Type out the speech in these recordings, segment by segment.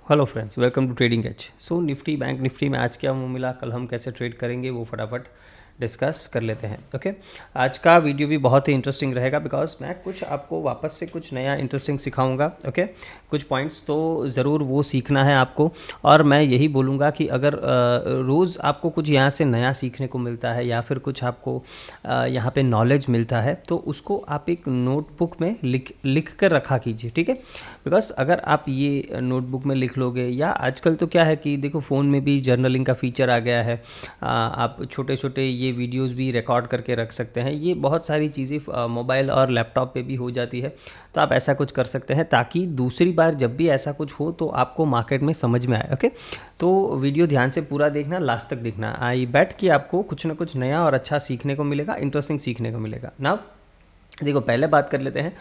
Hello friends, welcome to Trading Edge. So Nifty bank Nifty में आज क्या मुँह मिला, कल हम कैसे ट्रेड करेंगे वो फटाफट डिस्कस कर लेते हैं। ओके, आज का वीडियो भी बहुत ही इंटरेस्टिंग रहेगा बिकॉज मैं कुछ आपको वापस से कुछ नया इंटरेस्टिंग सिखाऊंगा। ओके, कुछ पॉइंट्स तो ज़रूर वो सीखना है आपको। और मैं यही बोलूँगा कि अगर रोज़ आपको कुछ यहाँ से नया सीखने को मिलता है या फिर कुछ आपको यहाँ पे नॉलेज मिलता है तो उसको आप एक नोटबुक में लिख कर रखा कीजिए, ठीक है। बिकॉज अगर आप ये नोटबुक में लिख लोगे, या आजकल तो क्या है कि देखो फ़ोन में भी जर्नलिंग का फीचर आ गया है। आप छोटे छोटे ये वीडियोस भी रिकॉर्ड करके रख सकते हैं। ये बहुत सारी चीज़ें मोबाइल और लैपटॉप पे भी हो जाती है, तो आप ऐसा कुछ कर सकते हैं ताकि दूसरी बार जब भी ऐसा कुछ हो तो आपको मार्केट में समझ में आए। ओके, तो वीडियो ध्यान से पूरा देखना, लास्ट तक देखना। आई बेट कि आपको कुछ ना कुछ नया और अच्छा सीखने को मिलेगा, इंटरेस्टिंग सीखने को मिलेगा। नाउ देखो, पहले बात कर लेते हैं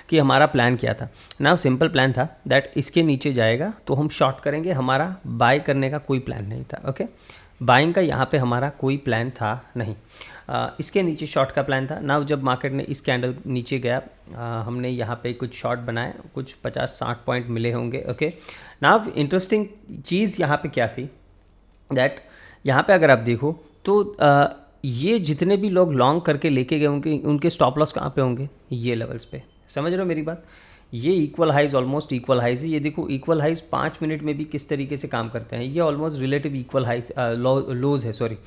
कि हमारा प्लान क्या था। नाउ सिंपल प्लान था दैट इसके नीचे जाएगा तो हम शॉर्ट करेंगे, हमारा बाय करने का कोई प्लान नहीं था। ओके, बाइंग का यहाँ पे हमारा कोई प्लान था नहीं। इसके नीचे शॉर्ट का प्लान था। नाउ जब मार्केट ने इस कैंडल नीचे गया, हमने यहाँ पे कुछ शॉर्ट बनाए, कुछ 50-60 पॉइंट मिले होंगे। ओके, नाउ इंटरेस्टिंग चीज़ यहाँ पे क्या थी दैट यहाँ पे अगर आप देखो तो ये जितने भी लोग लॉन्ग करके लेके गए उनके स्टॉप लॉस कहाँ पे होंगे, ये लेवल्स पे। समझ रहे हो मेरी बात? ये equal highs, almost equal highs है। ये देखो इक्वल हाइज 5 मिनट में भी किस तरीके से काम करते हैं। ये ऑलमोस्ट रिलेटिव इक्वल हाइज लोज है, सॉरी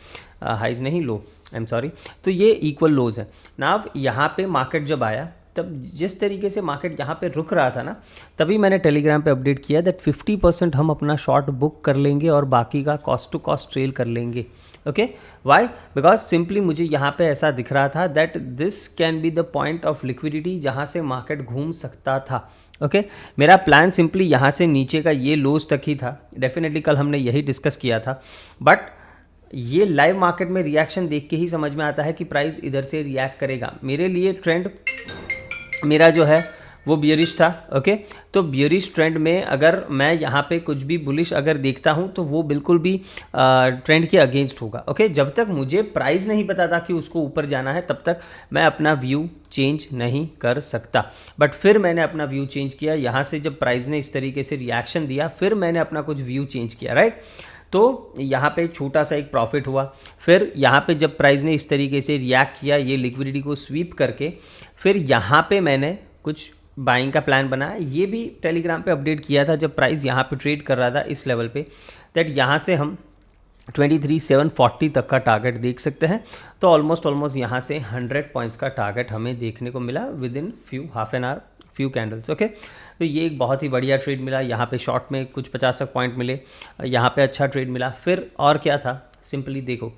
हाइज नहीं, लो, आई एम सॉरी। तो ये इक्वल लोज है। नाव यहाँ पे मार्केट जब आया तब जिस तरीके से मार्केट यहाँ पे रुक रहा था ना, तभी मैंने टेलीग्राम पे अपडेट किया दैट 50% हम अपना शॉर्ट बुक कर लेंगे और बाकी का कॉस्ट टू कॉस्ट ट्रेल कर लेंगे। Okay, Y? बिकॉज सिंपली मुझे यहाँ पे ऐसा दिख रहा था that this can be the point of liquidity जहाँ से मार्केट घूम सकता था। ओके, मेरा प्लान सिंपली यहाँ से नीचे का ये लोज तक ही था। डेफिनेटली कल हमने यही डिस्कस किया था, बट ये लाइव मार्केट में रिएक्शन देख के ही समझ में आता है कि प्राइस इधर से रिएक्ट करेगा। मेरे लिए ट्रेंड मेरा जो है वो बियरिश था। ओके, तो बियरिश ट्रेंड में अगर मैं यहाँ पे कुछ भी बुलिश अगर देखता हूँ तो वो बिल्कुल भी ट्रेंड के अगेंस्ट होगा। ओके, जब तक मुझे प्राइस नहीं पता था कि उसको ऊपर जाना है तब तक मैं अपना व्यू चेंज नहीं कर सकता। बट फिर मैंने अपना व्यू चेंज किया यहाँ से, जब प्राइस ने इस तरीके से रिएक्शन दिया फिर मैंने अपना कुछ व्यू चेंज किया, राइट। तो यहाँ पे छोटा सा एक प्रॉफिट हुआ। फिर यहाँ पे जब प्राइस ने इस तरीके से रिएक्ट किया ये लिक्विडिटी को स्वीप करके, फिर यहाँ पे मैंने कुछ बाइंग का प्लान बनाया। ये भी टेलीग्राम पे अपडेट किया था जब प्राइस यहाँ पे ट्रेड कर रहा था इस लेवल पे, दैट यहाँ से हम 23,740 तक का टारगेट देख सकते हैं। तो ऑलमोस्ट यहाँ से 100 पॉइंट्स का टारगेट हमें देखने को मिला with in half an hour, few candles. Okay, तो ये एक बहुत ही बढ़िया ट्रेड मिला। यहाँ पे शॉर्ट में कुछ 50 पॉइंट मिले, यहाँ पे अच्छा ट्रेड मिला। फिर और क्या था, सिंपली देखो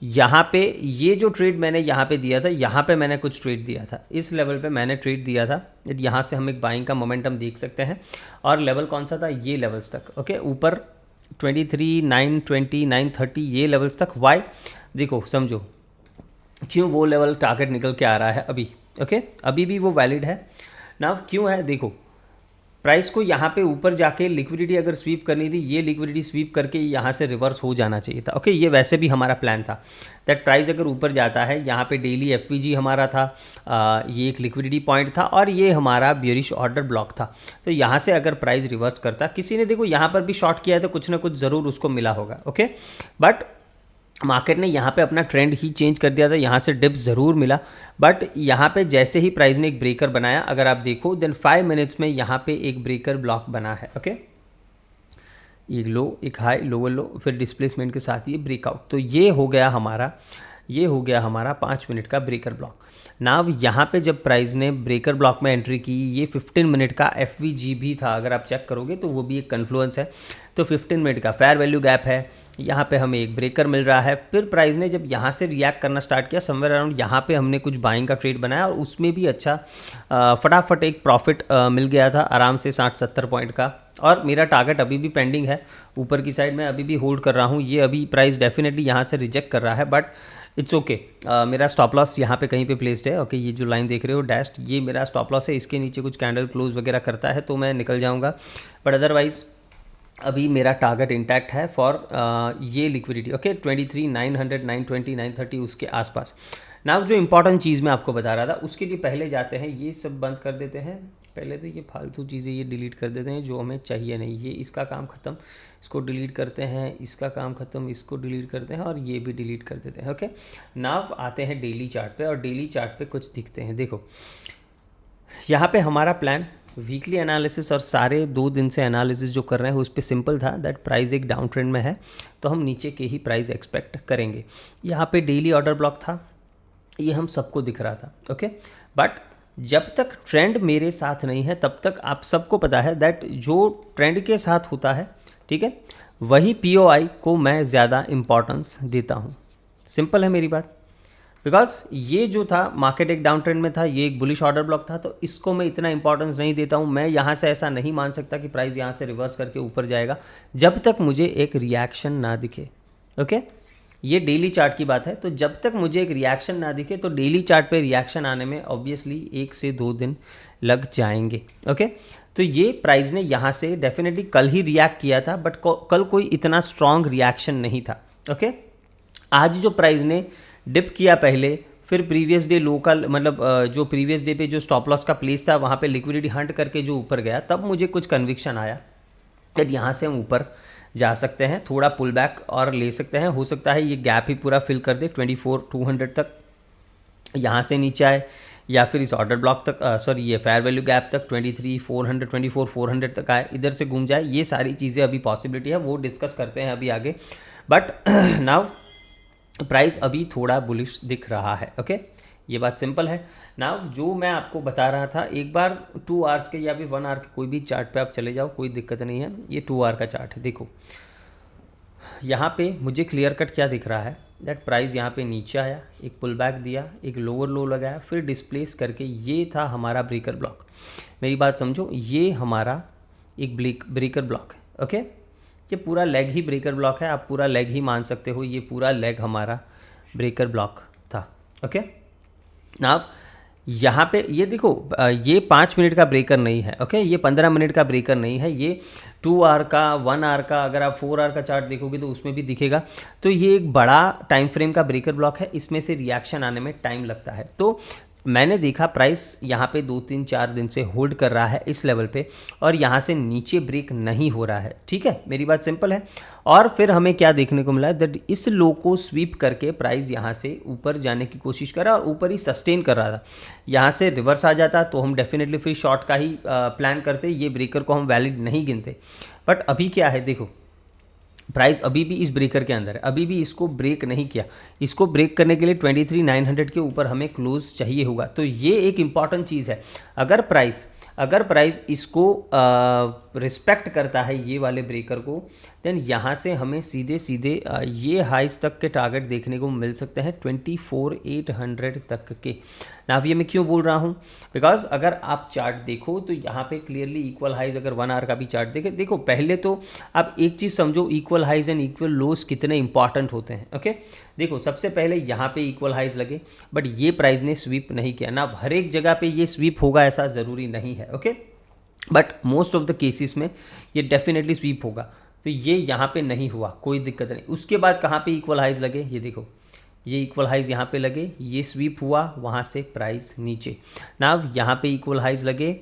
यहाँ पे ये जो ट्रेड मैंने यहाँ पे दिया था, यहाँ पे मैंने कुछ ट्रेड दिया था, इस लेवल पे मैंने ट्रेड दिया था। यहाँ से हम एक बाइंग का मोमेंटम देख सकते हैं। और लेवल कौन सा था, ये लेवल्स तक। ओके, ऊपर 23,920, 930 ये लेवल्स तक। वाई? देखो समझो क्यों वो लेवल टारगेट निकल के आ रहा है अभी। ओके, अभी भी वो वैलिड है ना। क्यों है, देखो प्राइस को यहाँ पे ऊपर जाके लिक्विडिटी अगर स्वीप करनी थी, ये लिक्विडिटी स्वीप करके यहाँ से रिवर्स हो जाना चाहिए था। ओके, ये वैसे भी हमारा प्लान था दैट प्राइस अगर ऊपर जाता है, यहाँ पे डेली एफवीजी हमारा था, ये एक लिक्विडिटी पॉइंट था और ये हमारा बियरिश ऑर्डर ब्लॉक था। तो यहाँ से अगर प्राइस रिवर्स करता, किसी ने देखो यहाँ पर भी शॉर्ट किया है तो कुछ ना कुछ ज़रूर उसको मिला होगा। ओके, बट मार्केट ने यहाँ पे अपना ट्रेंड ही चेंज कर दिया था। यहाँ से डिप्स ज़रूर मिला, बट यहाँ पे जैसे ही प्राइस ने एक ब्रेकर बनाया, अगर आप देखो देन 5 मिनट्स में यहाँ पे एक ब्रेकर ब्लॉक बना है। ओके, एक लो, एक हाई, लोअर लो, फिर डिस्प्लेसमेंट के साथ ये ब्रेकआउट। तो ये हो गया हमारा 5 मिनट का ब्रेकर ब्लॉक। नाव यहाँ पे जब प्राइस ने ब्रेकर ब्लॉक में एंट्री की, ये 15 मिनट का एफवीजी भी था। अगर आप चेक करोगे तो वो भी एक कन्फ्लुएंस है। तो 15 मिनट का फेयर वैल्यू गैप है, यहाँ पे हमें एक ब्रेकर मिल रहा है। फिर प्राइस ने जब यहाँ से रिएक्ट करना स्टार्ट किया, समवेयर अराउंड यहाँ पे हमने कुछ बाइंग का ट्रेड बनाया और उसमें भी अच्छा फटाफट एक प्रॉफिट मिल गया था आराम से 60-70 पॉइंट का। और मेरा टारगेट अभी भी पेंडिंग है, ऊपर की साइड में अभी भी होल्ड कर रहा हूँ। ये अभी प्राइस डेफिनेटली यहाँ से रिजेक्ट कर रहा है, बट इट्स ओके। मेरा स्टॉप लॉस यहाँ पे कहीं पे प्लेस्ड है। ओके, ये जो लाइन देख रहे हो डैश्ड, ये मेरा स्टॉप लॉस है। इसके नीचे कुछ कैंडल क्लोज वगैरह करता है तो मैं निकल जाऊँगा, बट अदरवाइज़ अभी मेरा टारगेट इंटैक्ट है फॉर ये लिक्विडिटी। ओके, 23,900, 920, 930 उसके आसपास। नाउ जो इंपॉर्टेंट चीज़ मैं आपको बता रहा था उसके लिए पहले जाते हैं, ये सब बंद कर देते हैं, पहले तो ये फालतू चीज़ें ये डिलीट कर देते हैं जो हमें चाहिए नहीं। ये इसका काम ख़त्म, इसको डिलीट करते हैं, इसका काम ख़त्म, इसको डिलीट करते हैं और ये भी डिलीट कर देते हैं। ओके, नाउ आते हैं डेली चार्ट पे और डेली चार्ट पे कुछ दिखते हैं। देखो यहाँ पे हमारा प्लान वीकली एनालिसिस और सारे 2 दिन से एनालिसिस जो कर रहे हैं उस पर सिंपल था दैट प्राइस एक डाउन ट्रेंड में है तो हम नीचे के ही प्राइस एक्सपेक्ट करेंगे। यहाँ पे डेली ऑर्डर ब्लॉक था, ये हम सबको दिख रहा था। ओके, बट जब तक ट्रेंड मेरे साथ नहीं है तब तक आप सबको पता है दैट जो ट्रेंड के साथ होता है, ठीक है, वही POI को मैं ज़्यादा इम्पॉर्टेंस देता हूँ। सिंपल है मेरी बात, बिकॉज ये जो था मार्केट एक डाउन ट्रेंड में था, ये एक बुलिश ऑर्डर ब्लॉक था, तो इसको मैं इतना इंपॉर्टेंस नहीं देता हूँ। मैं यहाँ से ऐसा नहीं मान सकता कि प्राइस यहाँ से रिवर्स करके ऊपर जाएगा जब तक मुझे एक रिएक्शन ना दिखे। ओके, ये डेली चार्ट की बात है। तो जब तक मुझे एक रिएक्शन ना दिखे तो डेली चार्ट पे रिएक्शन आने में ऑब्वियसली 1 से 2 दिन लग जाएंगे। ओके, तो ये प्राइस ने यहाँ से डेफिनेटली कल ही रिएक्ट किया था, बट कल कोई इतना स्ट्रॉन्ग रिएक्शन नहीं था। ओके, आज जो प्राइस ने डिप किया पहले, फिर प्रीवियस डे लोकल मतलब जो प्रीवियस डे पे जो स्टॉप लॉस का प्लेस था वहाँ पे लिक्विडिटी हंट करके जो ऊपर गया, तब मुझे कुछ कन्विक्शन आया कि यहाँ से हम ऊपर जा सकते हैं, थोड़ा पुल बैक और ले सकते हैं। हो सकता है ये गैप ही पूरा फिल कर दे 24,200 तक, यहाँ से नीचे आए या फिर इस ऑर्डर ब्लॉक तक, सॉरी ये फेयर वैल्यू गैप तक 23,400 24,400 तक आए, इधर से घूम जाए। ये सारी चीज़ें अभी पॉसिबिलिटी है, वो डिस्कस करते हैं अभी आगे। बट नाउ प्राइस अभी थोड़ा बुलिश दिख रहा है। ओके, ये बात सिंपल है। नाउ जो मैं आपको बता रहा था, एक बार 2 आवर्स के या फिर 1 आवर के कोई भी चार्ट पे आप चले जाओ, कोई दिक्कत नहीं है। ये 2 आवर का चार्ट है। देखो यहाँ पे मुझे क्लियर कट क्या दिख रहा है दैट प्राइस यहाँ पे नीचे आया, एक पुल बैक दिया, एक लोअर लो लगाया, फिर डिस्प्लेस करके ये था हमारा ब्रेकर ब्लॉक। मेरी बात समझो, ये हमारा एक ब्रेकर ब्लॉक है। ओके, ये पूरा लेग ही ब्रेकर ब्लॉक है, आप पूरा लेग ही मान सकते हो, ये पूरा लेग हमारा ब्रेकर ब्लॉक था। ओके, नाउ यहाँ पे ये देखो, ये 5 मिनट का ब्रेकर नहीं है। ओके, ये 15 मिनट का ब्रेकर नहीं है, ये 2 आवर का, 1 आवर का, अगर आप 4 आवर का चार्ट देखोगे तो उसमें भी दिखेगा। तो ये एक बड़ा टाइम फ्रेम का ब्रेकर ब्लॉक है, इसमें से रिएक्शन आने में टाइम लगता है। तो मैंने देखा प्राइस यहाँ पे 2-3-4 दिन से होल्ड कर रहा है इस लेवल पे और यहाँ से नीचे ब्रेक नहीं हो रहा है। ठीक है, मेरी बात सिंपल है। और फिर हमें क्या देखने को मिला दैट इस लो को स्वीप करके प्राइस यहाँ से ऊपर जाने की कोशिश कर रहा और ऊपर ही सस्टेन कर रहा था। यहाँ से रिवर्स आ जाता तो हम डेफिनेटली फिर शॉर्ट का ही प्लान करते, ये ब्रेकर को हम वैलिड नहीं गिनते। बट अभी क्या है, देखो प्राइस अभी भी इस ब्रेकर के अंदर है, अभी भी इसको ब्रेक नहीं किया। इसको ब्रेक करने के लिए 23,900 के ऊपर हमें क्लोज चाहिए होगा। तो ये एक इम्पॉर्टेंट चीज़ है। अगर प्राइस इसको रिस्पेक्ट करता है ये वाले ब्रेकर को, देन यहाँ से हमें सीधे सीधे ये हाइस तक के टारगेट देखने को मिल सकते हैं 24,800 तक के। ना ये मैं क्यों बोल रहा हूँ, बिकॉज अगर आप चार्ट देखो तो यहाँ पे क्लियरली इक्वल हाइज, अगर 1 आवर का भी चार्ट देखें, देखो पहले तो आप एक चीज़ समझो, इक्वल हाइज एंड इक्वल लोज कितने इंपॉर्टेंट होते हैं। ओके, देखो सबसे पहले यहाँ पे इक्वल हाइज लगे, बट ये प्राइस ने स्वीप नहीं किया ना। हर एक जगह पे ये स्वीप होगा ऐसा ज़रूरी नहीं है। Okay, but most of the cases में ये डेफिनेटली स्वीप होगा। तो ये यहाँ पे नहीं हुआ, कोई दिक्कत नहीं। उसके बाद कहाँ पे इक्वल हाइज लगे, ये देखो ये इक्वल हाइज यहाँ पे लगे, ये स्वीप हुआ, वहाँ से प्राइस नीचे। ना यहाँ पे इक्वल हाइज लगे,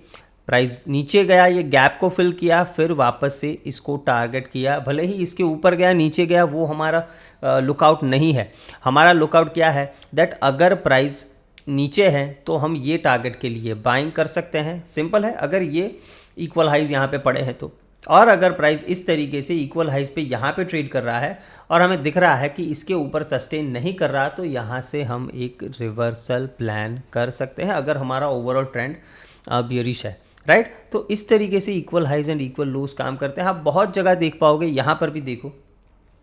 प्राइस नीचे गया, ये गैप को फिल किया, फिर वापस से इसको टारगेट किया। भले ही इसके ऊपर गया नीचे गया, वो हमारा लुकआउट नहीं है। हमारा लुकआउट क्या है दैट अगर प्राइस नीचे है तो हम ये टारगेट के लिए बाइंग कर सकते हैं। सिंपल है, अगर ये इक्वल हाइज यहाँ पे पड़े हैं तो। और अगर प्राइस इस तरीके से इक्वल हाइज पे यहाँ पे ट्रेड कर रहा है और हमें दिख रहा है कि इसके ऊपर सस्टेन नहीं कर रहा, तो यहाँ से हम एक रिवर्सल प्लान कर सकते हैं अगर हमारा ओवरऑल ट्रेंड बियरिश है, राइट। तो इस तरीके से इक्वल हाइज एंड इक्वल लोज काम करते हैं। आप बहुत जगह देख पाओगे, यहाँ पर भी देखो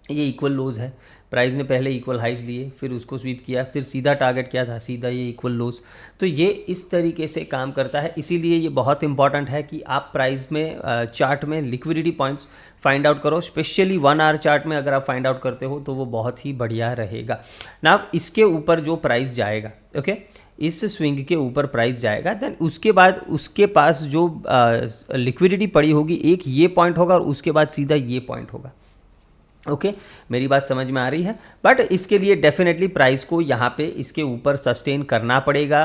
ये इक्वल लोज है, प्राइस ने पहले इक्वल हाइज लिए, फिर उसको स्वीप किया, फिर सीधा टारगेट क्या था, सीधा ये इक्वल लोज। तो ये इस तरीके से काम करता है। इसीलिए ये बहुत इंपॉर्टेंट है कि आप प्राइस में चार्ट में लिक्विडिटी पॉइंट्स फाइंड आउट करो। स्पेशली 1 आवर चार्ट में अगर आप फाइंड आउट करते हो तो वो बहुत ही बढ़िया रहेगा ना। इसके ऊपर जो प्राइस जाएगा, ओके, इस स्विंग के ऊपर प्राइस जाएगा, देन उसके बाद उसके पास जो लिक्विडिटी पड़ी होगी, एक ये पॉइंट होगा और उसके बाद सीधा ये पॉइंट होगा। ओके मेरी बात समझ में आ रही है। बट इसके लिए डेफिनेटली प्राइस को यहाँ पे इसके ऊपर सस्टेन करना पड़ेगा,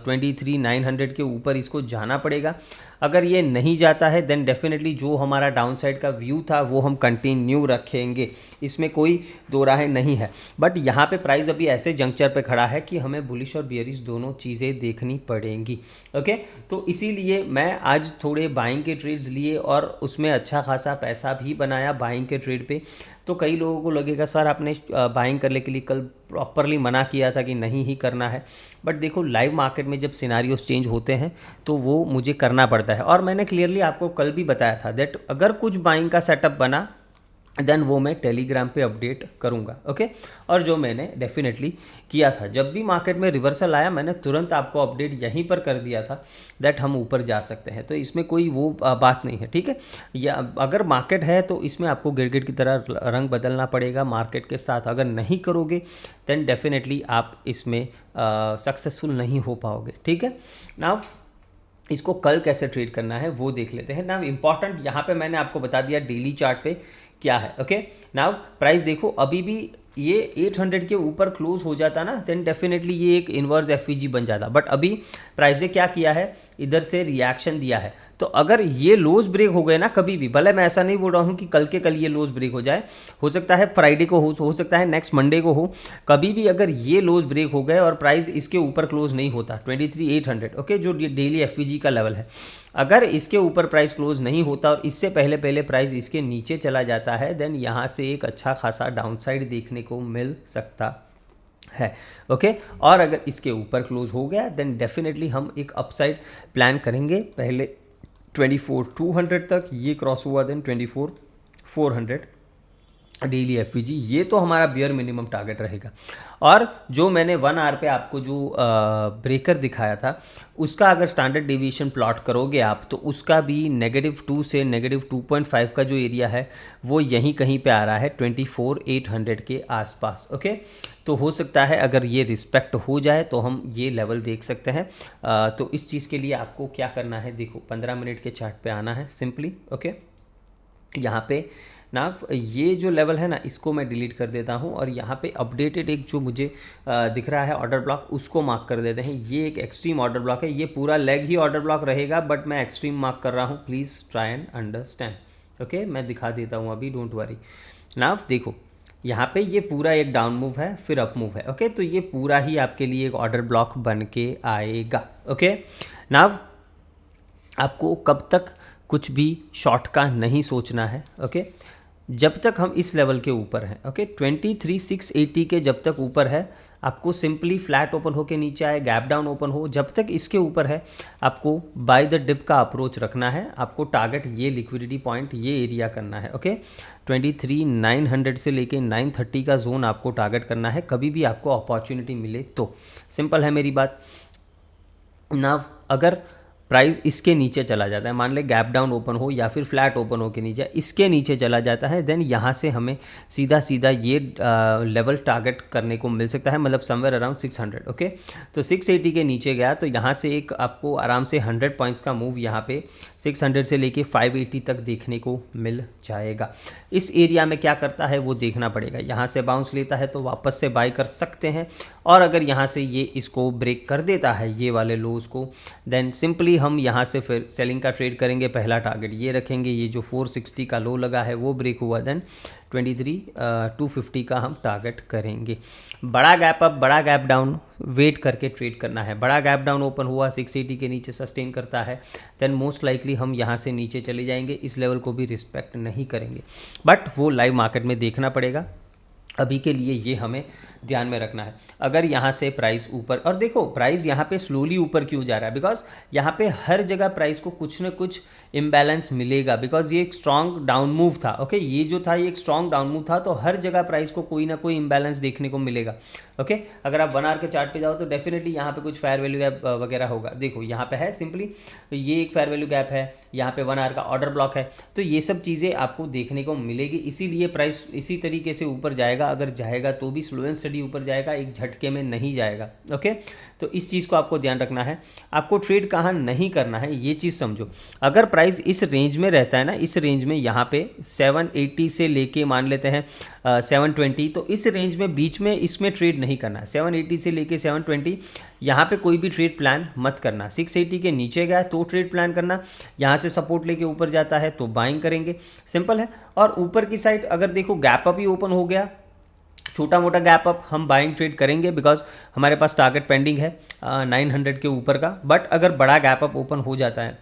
23,900 के ऊपर इसको जाना पड़ेगा। अगर ये नहीं जाता है देन डेफिनेटली जो हमारा डाउनसाइड का व्यू था वो हम कंटिन्यू रखेंगे, इसमें कोई दो राहें नहीं है। बट यहाँ पे प्राइस अभी ऐसे जंक्चर पे खड़ा है कि हमें बुलिश और बियरिश दोनों चीज़ें देखनी पड़ेंगी। ओके तो इसीलिए मैं आज थोड़े बाइंग के ट्रेड्स लिए और उसमें अच्छा खासा पैसा भी बनाया बाइंग के ट्रेड पे। तो कई लोगों को लगेगा सर आपने बाइंग करने के लिए कल प्रॉपरली मना किया था कि नहीं ही करना है। बट देखो लाइव मार्केट में जब सिनारियोस चेंज होते हैं तो वो मुझे करना पड़ता है। और मैंने क्लियरली आपको कल भी बताया था दैट अगर कुछ बाइंग का सेटअप बना देन वो मैं टेलीग्राम पे अपडेट करूँगा। ओके और जो मैंने डेफिनेटली किया था, जब भी मार्केट में रिवर्सल आया मैंने तुरंत आपको अपडेट यहीं पर कर दिया था दैट हम ऊपर जा सकते हैं। तो इसमें कोई वो बात नहीं है, ठीक है। या अगर मार्केट है तो इसमें आपको गिरगिट की तरह रंग बदलना पड़ेगा मार्केट के साथ। अगर नहीं करोगे देन डेफिनेटली आप इसमें सक्सेसफुल नहीं हो पाओगे, ठीक है ना। इसको कल कैसे ट्रेड करना है वो देख लेते हैं ना। इंपॉर्टेंट यहाँ पे मैंने आपको बता दिया डेली चार्ट पे क्या है। ओके नाउ प्राइस देखो अभी भी ये 800 के ऊपर क्लोज हो जाता ना देन डेफिनेटली ये एक इन्वर्स एफवीजी बन जाता। बट अभी प्राइस ने क्या किया है, इधर से रिएक्शन दिया है। तो अगर ये लोज ब्रेक हो गए ना कभी भी, भले मैं ऐसा नहीं बोल रहा हूँ कि कल के कल ये लोज ब्रेक हो जाए, हो सकता है फ्राइडे को हो सकता है नेक्स्ट मंडे को हो, कभी भी अगर ये लोज ब्रेक हो गए और प्राइस इसके ऊपर क्लोज नहीं होता 23,800 ओके जो डेली एफवीजी का लेवल है, अगर इसके ऊपर प्राइस क्लोज नहीं होता और इससे पहले पहले प्राइस इसके नीचे चला जाता है देन यहाँ से एक अच्छा खासा डाउनसाइड देखने को मिल सकता है। ओके और अगर इसके ऊपर क्लोज हो गया देन डेफिनेटली हम एक अपसाइड प्लान करेंगे। पहले 24,200 तक ये क्रॉस हुआ देन 24,400 डेली एफवीजी, ये तो हमारा बियर मिनिमम टारगेट रहेगा। और जो मैंने 1 आवर पे आपको जो ब्रेकर दिखाया था उसका अगर स्टैंडर्ड डेविएशन प्लॉट करोगे आप तो उसका भी -2 से -2.5 का जो एरिया है वो यहीं कहीं पे आ रहा है 24,800 के आसपास। ओके तो हो सकता है अगर ये रिस्पेक्ट हो जाए तो हम ये लेवल देख सकते हैं। तो इस चीज़ के लिए आपको क्या करना है, देखो 15 मिनट के चार्ट पे आना है सिंपली। ओके यहाँ पे ना ये जो लेवल है ना इसको मैं डिलीट कर देता हूँ और यहाँ पे अपडेटेड एक जो मुझे दिख रहा है ऑर्डर ब्लॉक उसको मार्क कर देते हैं। ये एक एक्सट्रीम ऑर्डर ब्लॉक है, ये पूरा लेग ही ऑर्डर ब्लॉक रहेगा बट मैं एक्सट्रीम मार्क कर रहा हूँ, please try and understand. Okay मैं दिखा देता हूँ अभी, डोंट वरी ना। देखो यहाँ पे ये पूरा एक डाउन मूव है फिर अप मूव है। ओके तो ये पूरा ही आपके लिए एक ऑर्डर ब्लॉक बन के आएगा। ओके नाउ आपको कब तक कुछ भी शॉर्ट का नहीं सोचना है। ओके जब तक हम इस लेवल के ऊपर हैं, ओके 23,680 के जब तक ऊपर है आपको सिंपली फ्लैट ओपन हो के नीचे आए, गैप डाउन ओपन हो, जब तक इसके ऊपर है आपको बाय द डिप का अप्रोच रखना है। आपको टारगेट ये लिक्विडिटी पॉइंट ये एरिया करना है। ओके 23,900 से लेके 930 का जोन आपको टारगेट करना है कभी भी आपको अपॉर्चुनिटी मिले तो। सिंपल है मेरी बात ना। अगर प्राइस इसके नीचे चला जाता है, मान ले गैप डाउन ओपन हो या फिर फ्लैट ओपन हो के नीचे इसके नीचे चला जाता है देन यहाँ से हमें सीधा सीधा ये लेवल टारगेट करने को मिल सकता है, मतलब समवेयर अराउंड 600। ओके तो 680 के नीचे गया तो यहाँ से एक आपको आराम से 100 पॉइंट्स का मूव यहाँ पे 600 से लेके 580 तक देखने को मिल जाएगा। इस एरिया में क्या करता है वो देखना पड़ेगा। यहाँ से बाउंस लेता है तो वापस से बाय कर सकते हैं और अगर यहाँ से ये इसको ब्रेक कर देता है ये वाले लोज को देन सिंपली हम यहाँ से फिर सेलिंग का ट्रेड करेंगे। पहला टारगेट ये रखेंगे, ये जो 460 का लो लगा है वो ब्रेक हुआ देन 23,250 का हम टारगेट करेंगे। बड़ा गैप अप बड़ा गैप डाउन वेट करके ट्रेड करना है। बड़ा गैप डाउन ओपन हुआ 680 के नीचे सस्टेन करता है देन मोस्ट लाइकली हम यहाँ से नीचे चले जाएंगे, इस लेवल को भी रिस्पेक्ट नहीं करेंगे। बट वो लाइव मार्केट में देखना पड़ेगा, अभी के लिए ये हमें ध्यान में रखना है। अगर यहाँ से प्राइस ऊपर, और देखो प्राइस यहाँ पे स्लोली ऊपर क्यों जा रहा है, बिकॉज यहाँ पे हर जगह प्राइस को कुछ न कुछ इम्बैलेंस मिलेगा, बिकॉज ये एक स्ट्रॉन्ग डाउन मूव था। ओके ये जो था ये एक स्ट्रॉन्ग डाउन मूव था तो हर जगह प्राइस को कोई ना कोई इम्बैलेंस देखने को मिलेगा। ओके अगर आप 1 आवर के चार्ट पे जाओ तो डेफिनेटली यहाँ पे कुछ फेयर वैल्यू गैप वगैरह होगा। देखो यहाँ पे है सिंपली ये एक फेयर वैल्यू गैप है, यहाँ पे 1 आवर का ऑर्डर ब्लॉक है, तो ये सब चीज़ें आपको देखने को मिलेगी। इसीलिए प्राइस इसी तरीके से ऊपर जाएगा, अगर जाएगा तो भी स्लो एंड स्टडी ऊपर जाएगा, एक झटके में नहीं जाएगा। ओके, तो इस चीज़ को आपको ध्यान रखना है। आपको ट्रेड कहाँ नहीं करना है ये चीज़ समझो। अगर प्राइस इस रेंज में रहता है ना, इस रेंज में यहाँ पे 780 से लेके मान लेते हैं 720, तो इस रेंज में बीच में इसमें ट्रेड नहीं करना है। 780 से लेके 720 यहाँ पे कोई भी ट्रेड प्लान मत करना। 680 के नीचे गया तो ट्रेड प्लान करना, यहाँ से सपोर्ट लेके ऊपर जाता है तो बाइंग करेंगे, सिंपल है। और ऊपर की साइड अगर देखो गैप अप ही ओपन हो गया, छोटा मोटा गैप अप, हम बाइंग ट्रेड करेंगे बिकॉज हमारे पास टारगेट पेंडिंग है 900 के ऊपर का। बट अगर बड़ा गैप अप ओपन हो जाता है,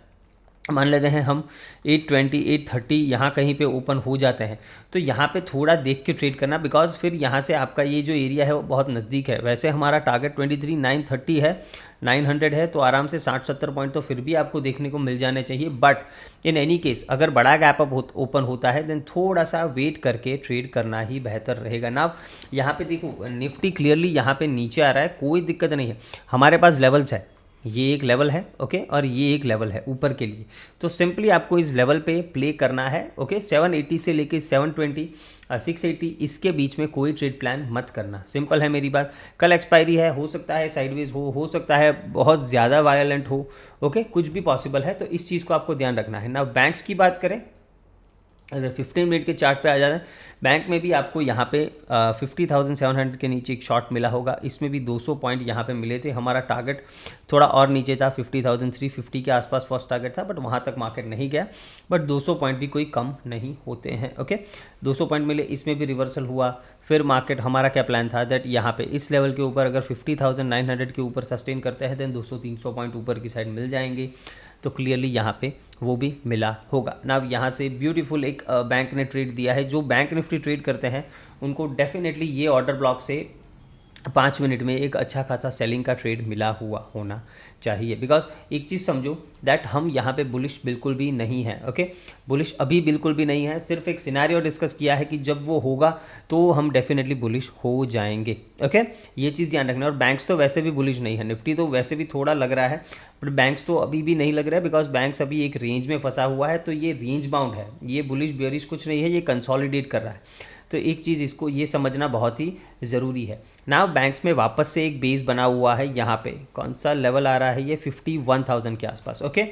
मान लेते हैं हम 820 830 यहाँ कहीं पे ओपन हो जाते हैं, तो यहाँ पे थोड़ा देख के ट्रेड करना, बिकॉज फिर यहाँ से आपका ये जो एरिया है वो बहुत नज़दीक है। वैसे हमारा टारगेट 23,930 है, 900 है, तो आराम से 60-70 पॉइंट तो फिर भी आपको देखने को मिल जाने चाहिए। बट इन एनी केस अगर बड़ा गैप अप ओपन होता है देन थोड़ा सा वेट करके ट्रेड करना ही बेहतर रहेगा ना। यहाँ पे देखो निफ्टी क्लियरली यहाँ पे नीचे आ रहा है, कोई दिक्कत नहीं है, हमारे पास लेवल्स है, ये एक लेवल है ओके, और ये एक लेवल है ऊपर के लिए। तो सिंपली आपको इस लेवल पे प्ले करना है ओके। 780 से लेके 720 680 इसके बीच में कोई ट्रेड प्लान मत करना, सिंपल है मेरी बात। कल एक्सपायरी है, हो सकता है साइडवेज हो सकता है बहुत ज़्यादा वायलेंट हो ओके, कुछ भी पॉसिबल है, तो इस चीज़ को आपको ध्यान रखना है ना। बैंक्स की बात करें, अगर 15 मिनट के चार्ट पे आ जाए, बैंक में भी आपको यहाँ पे 50,700 के नीचे एक शॉट मिला होगा, इसमें भी 200 पॉइंट यहाँ पे मिले थे। हमारा टारगेट थोड़ा और नीचे था, 50,350 के आसपास फर्स्ट टारगेट था, बट वहाँ तक मार्केट नहीं गया। बट 200 पॉइंट भी कोई कम नहीं होते हैं ओके। 200 पॉइंट मिले, इसमें भी रिवर्सल हुआ। फिर मार्केट, हमारा क्या प्लान था दैट यहाँ पे इस लेवल के ऊपर अगर 50,900 के ऊपर सस्टेन करते हैं देन 200-300 पॉइंट ऊपर की साइड मिल जाएंगे, तो क्लियरली यहाँ पे वो भी मिला होगा ना। यहाँ से ब्यूटीफुल एक बैंक ने ट्रेड दिया है। जो बैंक निफ्टी ट्रेड करते हैं उनको डेफिनेटली ये ऑर्डर ब्लॉक से 5 मिनट में एक अच्छा खासा सेलिंग का ट्रेड मिला हुआ होना चाहिए। बिकॉज एक चीज़ समझो दैट हम यहाँ पे बुलिश बिल्कुल भी नहीं है ओके, बुलिश अभी बिल्कुल भी नहीं है, सिर्फ एक सिनेरियो डिस्कस किया है कि जब वो होगा तो हम डेफिनेटली बुलिश हो जाएंगे ओके, ये चीज़ ध्यान रखना। और बैंक्स तो वैसे भी बुलिश नहीं है, निफ्टी तो वैसे भी थोड़ा लग रहा है, बट बैंक्स तो अभी भी नहीं लग रहा है बिकॉज बैंक्स अभी एक रेंज में फंसा हुआ है, तो ये रेंज बाउंड है, ये बुलिश बेयरिश कुछ नहीं है, ये कंसोलिडेट कर रहा है। तो एक चीज़ इसको ये समझना बहुत ही ज़रूरी है ना। बैंक्स में वापस से एक बेस बना हुआ है, यहाँ पे कौन सा लेवल आ रहा है, ये 51,000 के आसपास ओके।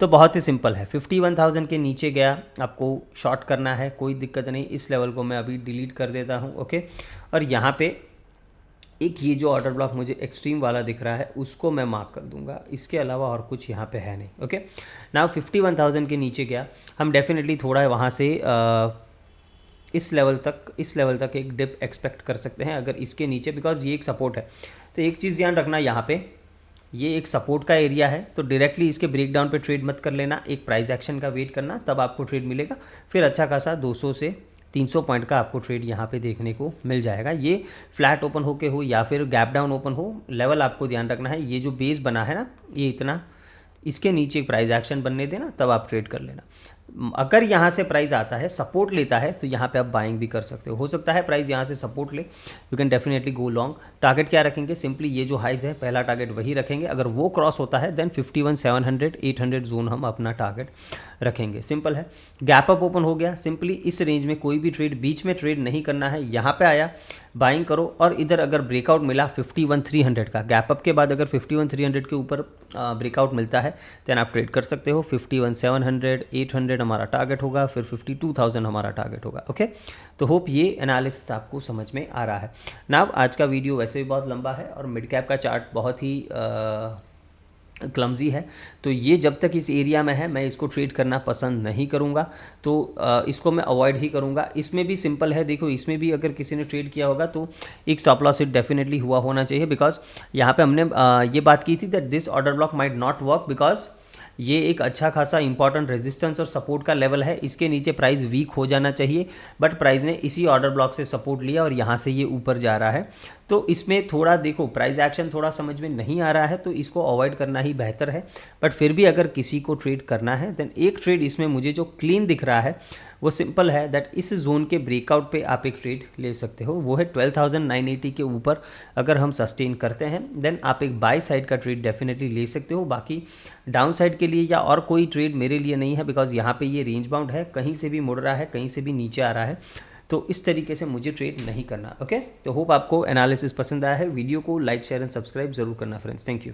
तो बहुत ही सिंपल है, 51,000 के नीचे गया आपको शॉर्ट करना है, कोई दिक्कत नहीं। इस लेवल को मैं अभी डिलीट कर देता हूँ ओके। और यहाँ पे एक ये जो ऑर्डर ब्लॉक मुझे एक्सट्रीम वाला दिख रहा है उसको मैं मार्क कर दूंगा, इसके अलावा और कुछ यहाँ पे है नहीं ओके। नाउ 51,000 के नीचे गया, हम डेफिनेटली थोड़ा वहाँ से इस लेवल तक एक डिप एक्सपेक्ट कर सकते हैं अगर इसके नीचे, बिकॉज ये एक सपोर्ट है। तो एक चीज़ ध्यान रखना, यहाँ पे ये एक सपोर्ट का एरिया है, तो डायरेक्टली इसके ब्रेकडाउन पे ट्रेड मत कर लेना, एक प्राइस एक्शन का वेट करना, तब आपको ट्रेड मिलेगा। फिर अच्छा खासा 200 से 300 पॉइंट का आपको ट्रेड यहाँ पे देखने को मिल जाएगा। ये फ्लैट ओपन होके हो या फिर गैप डाउन ओपन हो, लेवल आपको ध्यान रखना है। ये जो बेस बना है ना, ये इतना, इसके नीचे एक प्राइस एक्शन बनने देना, तब आप ट्रेड कर लेना। अगर यहाँ से प्राइस आता है, सपोर्ट लेता है, तो यहाँ पे आप बाइंग भी कर सकते हो सकता है प्राइस यहाँ से सपोर्ट ले, you can definitely go long. Target क्या रखेंगे, सिंपली ये जो हाइज है पहला टारगेट वही रखेंगे, अगर वो क्रॉस होता है देन 51,700 800 जोन हम अपना टारगेट रखेंगे, सिंपल है। गैप अप ओपन हो गया, सिंपली इस रेंज में कोई भी ट्रेड बीच में ट्रेड नहीं करना है, यहाँ पे आया बाइंग करो। और इधर अगर ब्रेकआउट मिला 51,300 का, गैप अप के बाद अगर 51,300 के ऊपर ब्रेकआउट मिलता है देन आप ट्रेड कर सकते हो। 51,700 800 हमारा टारगेट होगा, फिर 52,000 हमारा टारगेट होगा ओके। तो होप ये एनालिसिस आपको समझ में आ रहा है ना। आज का वीडियो वैसे भी बहुत लंबा है और मिड कैप का चार्ट बहुत ही क्लमजी है, तो ये जब तक इस एरिया में है मैं इसको ट्रेड करना पसंद नहीं करूँगा, तो इसको मैं अवॉइड ही करूँगा। इसमें भी सिंपल है, देखो इसमें भी अगर किसी ने ट्रेड किया होगा तो एक स्टॉप लॉस हिट डेफिनेटली हुआ होना चाहिए, बिकॉज यहाँ पे हमने ये बात की थी that this order block might not work, because ये एक अच्छा खासा इंपॉर्टेंट रेजिस्टेंस और सपोर्ट का लेवल है, इसके नीचे प्राइस वीक हो जाना चाहिए, बट प्राइस ने इसी ऑर्डर ब्लॉक से सपोर्ट लिया और यहाँ से ये ऊपर जा रहा है। तो इसमें थोड़ा देखो प्राइस एक्शन थोड़ा समझ में नहीं आ रहा है, तो इसको अवॉइड करना ही बेहतर है। बट फिर भी अगर किसी को ट्रेड करना है देन एक ट्रेड इसमें मुझे जो क्लीन दिख रहा है वो सिंपल है दैट इस जोन के ब्रेकआउट पे आप एक ट्रेड ले सकते हो, वो है 12,980 के ऊपर अगर हम सस्टेन करते हैं देन आप एक बाय साइड का ट्रेड डेफिनेटली ले सकते हो। बाकी डाउन साइड के लिए या और कोई ट्रेड मेरे लिए नहीं है, बिकॉज यहाँ पे ये रेंज बाउंड है, कहीं से भी मुड़ रहा है, कहीं से भी नीचे आ रहा है, तो इस तरीके से मुझे ट्रेड नहीं करना। ओके, तो होप आपको एनालिसिस पसंद आया है। वीडियो को लाइक शेयर एंड सब्सक्राइब जरूर करना फ्रेंड्स। Thank you.